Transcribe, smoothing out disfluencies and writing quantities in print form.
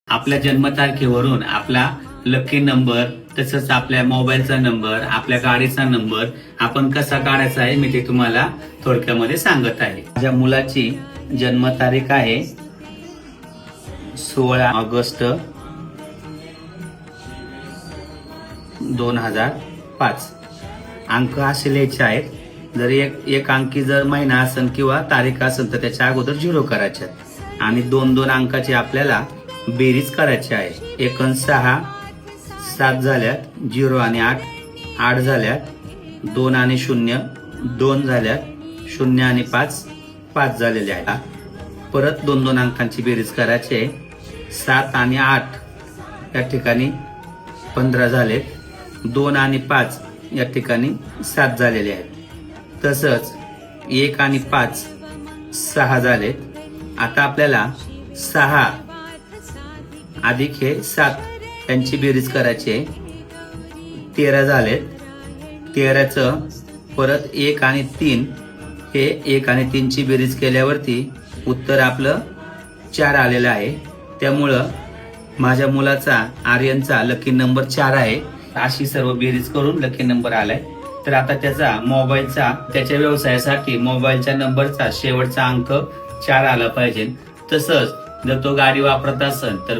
आपल्या जन्मतारखेवरून आपला lucky number तसंच आपल्या मोबाईलचा नंबर आपल्या गाडीचा नंबर आपण कसा काढायचा आहे मी ते तुम्हाला थोडक्यामध्ये सांगत आहे। माझ्या मुलाची जन्मतारीख आहे 16 ऑगस्ट 2005। अंक असे लिहायचे आहेत। जर एक अंकी जर महिना असेल किंवा तारीख असेल तर त्याच्या अगोदर 0 करायचे आणि 2-2 अंकाची आपल्याला बेरीज करायची आहे। 1 आणि 6 7 झाल्यात, 0 आणि 8 8 झाल्यात, 2 आणि 0 2 झाल्यात, 0 आणि 5 5 झालेले आहेत। परत 2-2 अंकांची बेरीज करायची आहे। 7 आणि 8 या ठिकाणी 15 झालेत, 2 आणि 5 या ठिकाणी 7 झालेले आहेत। तसंच 1 आणि 5 6 झालेत। आता आपल्याला 6 अधिक हे 7 त्यांची बेरीज करायची आहे। 13 झालेत। 13चं परत 1 आणि 3 हे 1 आणि 3 ची बेरीज केल्यावरती उत्तर आपलं 4 आलेलं आहे। त्यामुळं माझ्या मुलाचा आर्यनचा लकी नंबर 4 आहे। अशी सर्व बेरीज करून लकी नंबर आलाय। तर आता त्याचा मोबाईलचा त्याच्या व्यवसायासाठी मोबाईलच्या नंबरचा शेवटचा अंक 4 आला पाहिजे। तसंच जर तो गाडी वापरत असेल तर